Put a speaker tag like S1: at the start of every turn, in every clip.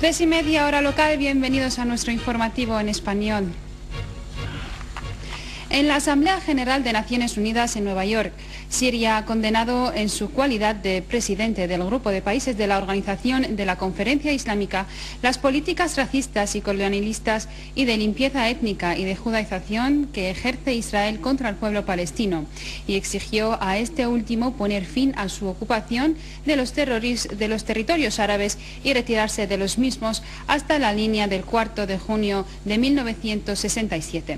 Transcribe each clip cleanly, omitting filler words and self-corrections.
S1: 3:30 hora local, bienvenidos a nuestro informativo en español. En la Asamblea General de Naciones Unidas en Nueva York, Siria ha condenado en su cualidad de presidente del grupo de países de la Organización de la Conferencia Islámica las políticas racistas y colonialistas y de limpieza étnica y de judaización que ejerce Israel contra el pueblo palestino y exigió a este último poner fin a su ocupación de los territorios árabes y retirarse de los mismos hasta la línea del 4 de junio de 1967.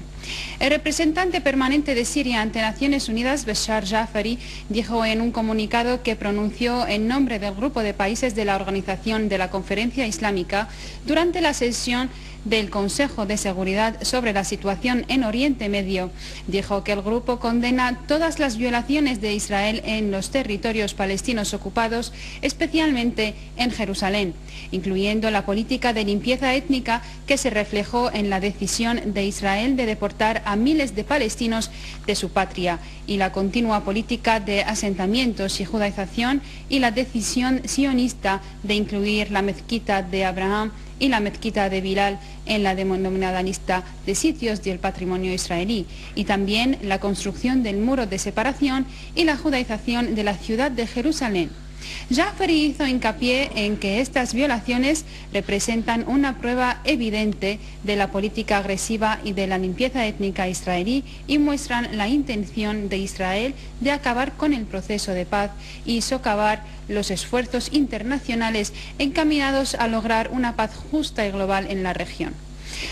S1: El representante permanente de Siria ante Naciones Unidas, Bashar Jafari, dijo en un comunicado que pronunció en nombre del grupo de países de la Organización de la Conferencia Islámica durante la sesión del Consejo de Seguridad sobre la situación en Oriente Medio, dijo que el grupo condena todas las violaciones de Israel en los territorios palestinos ocupados, especialmente en Jerusalén, incluyendo la política de limpieza étnica que se reflejó en la decisión de Israel de deportar a miles de palestinos de su patria y la continua política de asentamientos y judaización y la decisión sionista de incluir la mezquita de Abraham y la mezquita de Bilal en la denominada lista de sitios del patrimonio israelí, y también la construcción del muro de separación y la judaización de la ciudad de Jerusalén. Jafari hizo hincapié en que estas violaciones representan una prueba evidente de la política agresiva y de la limpieza étnica israelí y muestran la intención de Israel de acabar con el proceso de paz y socavar los esfuerzos internacionales encaminados a lograr una paz justa y global en la región.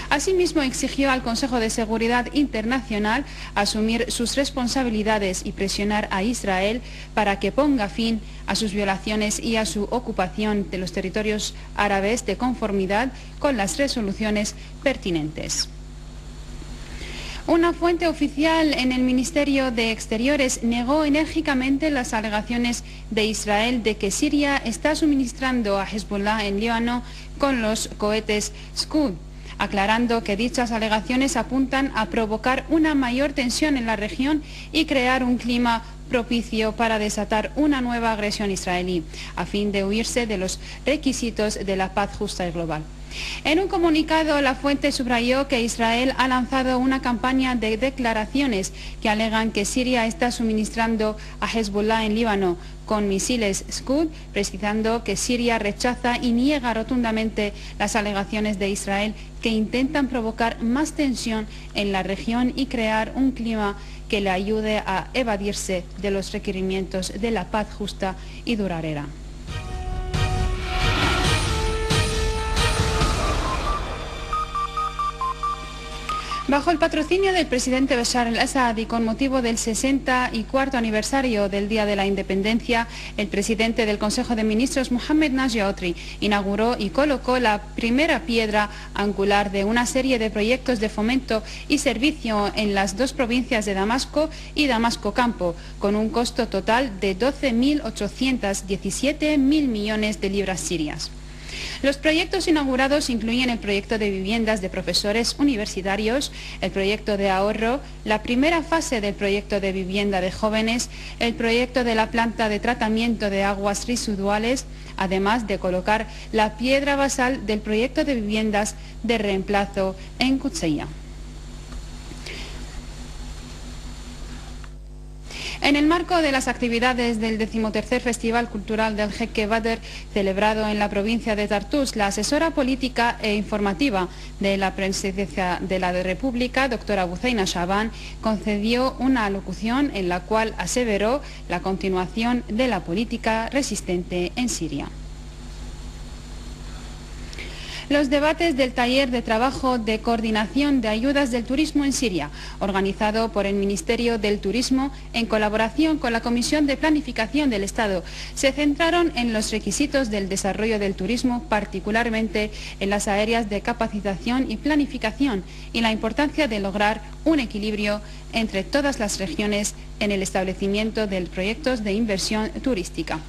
S1: Asimismo, exigió al Consejo de Seguridad Internacional asumir sus responsabilidades y presionar a Israel para que ponga fin a sus violaciones y a su ocupación de los territorios árabes de conformidad con las resoluciones pertinentes. Una fuente oficial en el Ministerio de Exteriores negó enérgicamente las alegaciones de Israel de que Siria está suministrando a Hezbollah en Líbano con los cohetes Scud, aclarando que dichas alegaciones apuntan a provocar una mayor tensión en la región y crear un clima propicio para desatar una nueva agresión israelí, a fin de huirse de los requisitos de la paz justa y global. En un comunicado, la fuente subrayó que Israel ha lanzado una campaña de declaraciones que alegan que Siria está suministrando a Hezbollah en Líbano con misiles Scud, precisando que Siria rechaza y niega rotundamente las alegaciones de Israel que intentan provocar más tensión en la región y crear un clima que le ayude a evadirse de los requerimientos de la paz justa y duradera. Bajo el patrocinio del presidente Bashar al-Assad y con motivo del 64º aniversario del Día de la Independencia, el presidente del Consejo de Ministros, Mohamed Nasr-Chaudhry, inauguró y colocó la primera piedra angular de una serie de proyectos de fomento y servicio en las dos provincias de Damasco y Damasco Campo, con un costo total de 12.817 millones de libras sirias. Los proyectos inaugurados incluyen el proyecto de viviendas de profesores universitarios, el proyecto de ahorro, la primera fase del proyecto de vivienda de jóvenes, el proyecto de la planta de tratamiento de aguas residuales, además de colocar la piedra basal del proyecto de viviendas de reemplazo en Qudsiya. En el marco de las actividades del 13º Festival Cultural del Jeque Badr, celebrado en la provincia de Tartus, la asesora política e informativa de la Presidencia de la República, doctora Buzaina Shaban, concedió una alocución en la cual aseveró la continuación de la política resistente en Siria. Los debates del taller de trabajo de coordinación de ayudas del turismo en Siria, organizado por el Ministerio del Turismo en colaboración con la Comisión de Planificación del Estado, se centraron en los requisitos del desarrollo del turismo, particularmente en las áreas de capacitación y planificación, y la importancia de lograr un equilibrio entre todas las regiones en el establecimiento de proyectos de inversión turística.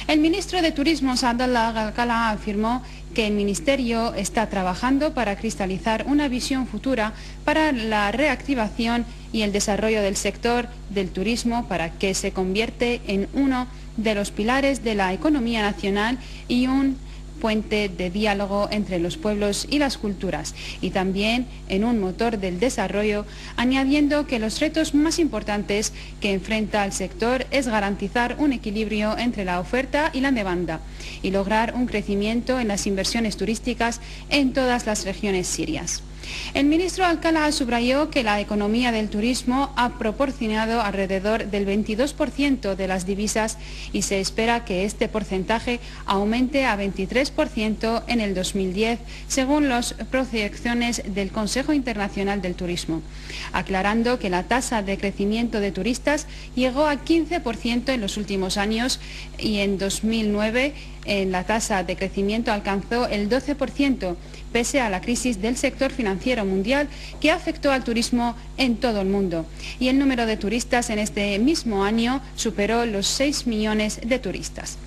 S1: El ministro de Turismo, Saadallah Al-Qala, afirmó que el Ministerio está trabajando para cristalizar una visión futura para la reactivación y el desarrollo del sector del turismo para que se convierte en uno de los pilares de la economía nacional y un puente de diálogo entre los pueblos y las culturas, y también en un motor del desarrollo, añadiendo que los retos más importantes que enfrenta el sector es garantizar un equilibrio entre la oferta y la demanda y lograr un crecimiento en las inversiones turísticas en todas las regiones sirias. El ministro Alcalá subrayó que la economía del turismo ha proporcionado alrededor del 22% de las divisas y se espera que este porcentaje aumente a 23% en el 2010, según las proyecciones del Consejo Internacional del Turismo, aclarando que la tasa de crecimiento de turistas llegó a 15% en los últimos años y en 2009 la tasa de crecimiento alcanzó el 12%, pese a la crisis del sector financiero mundial que afectó al turismo en todo el mundo. Y el número de turistas en este mismo año superó los 6 millones de turistas.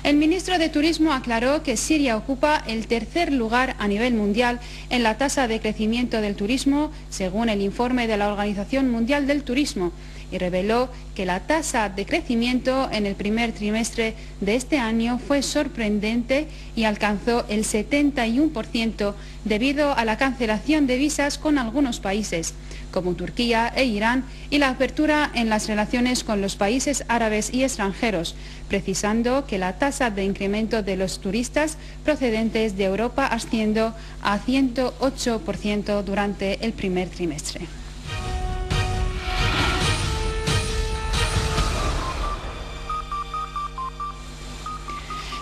S1: El ministro de Turismo aclaró que Siria ocupa el tercer lugar a nivel mundial en la tasa de crecimiento del turismo, según el informe de la Organización Mundial del Turismo, y reveló que la tasa de crecimiento en el primer trimestre de este año fue sorprendente y alcanzó el 71% debido a la cancelación de visas con algunos países, como Turquía e Irán, y la apertura en las relaciones con los países árabes y extranjeros, precisando que la tasa de incremento de los turistas procedentes de Europa ascendió a 108% durante el primer trimestre.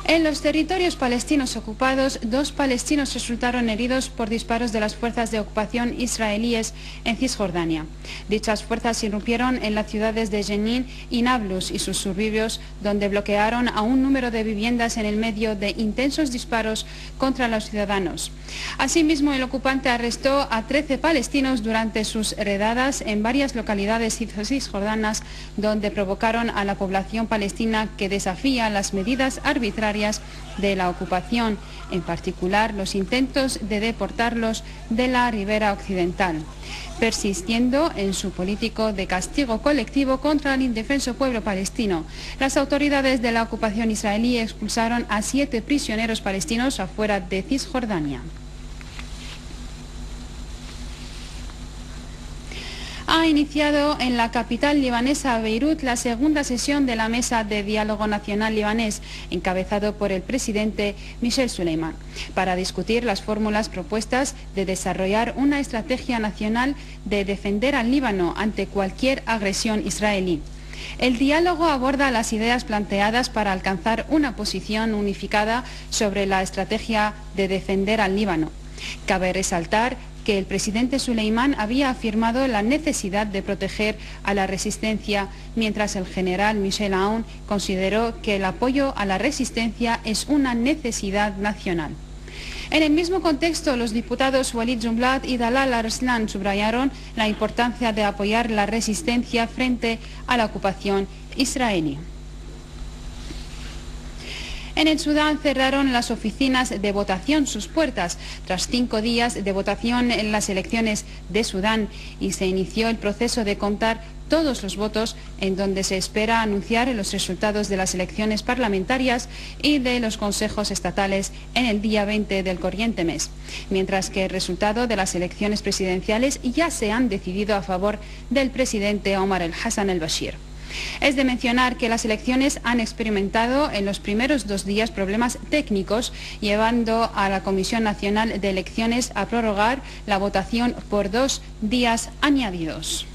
S1: En los territorios palestinos ocupados, 2 palestinos resultaron heridos por disparos de las fuerzas de ocupación israelíes en Cisjordania. Dichas fuerzas irrumpieron en las ciudades de Jenin y Nablus y sus suburbios, donde bloquearon a un número de viviendas en el medio de intensos disparos contra los ciudadanos. Asimismo, el ocupante arrestó a 13 palestinos durante sus redadas en varias localidades cisjordanas, donde provocaron a la población palestina que desafía las medidas arbitrarias de la ocupación, en particular los intentos de deportarlos de la ribera occidental, persistiendo en su político de castigo colectivo contra el indefenso pueblo palestino. Las autoridades de la ocupación israelí expulsaron a 7 prisioneros palestinos afuera de Cisjordania. Ha iniciado en la capital libanesa, Beirut, la segunda sesión de la Mesa de Diálogo Nacional Libanés, encabezado por el presidente Michel Suleiman, para discutir las fórmulas propuestas de desarrollar una estrategia nacional de defender al Líbano ante cualquier agresión israelí. El diálogo aborda las ideas planteadas para alcanzar una posición unificada sobre la estrategia de defender al Líbano. Cabe resaltar que el presidente Suleiman había afirmado la necesidad de proteger a la resistencia, mientras el general Michel Aoun consideró que el apoyo a la resistencia es una necesidad nacional. En el mismo contexto, los diputados Walid Jumblat y Dalal Arslan subrayaron la importancia de apoyar la resistencia frente a la ocupación israelí. En el Sudán cerraron las oficinas de votación sus puertas tras 5 días de votación en las elecciones de Sudán y se inició el proceso de contar todos los votos, en donde se espera anunciar los resultados de las elecciones parlamentarias y de los consejos estatales en el día 20 del corriente mes, mientras que el resultado de las elecciones presidenciales ya se han decidido a favor del presidente Omar el-Hassan el-Bashir. Es de mencionar que las elecciones han experimentado en los primeros 2 días problemas técnicos, llevando a la Comisión Nacional de Elecciones a prorrogar la votación por 2 días añadidos.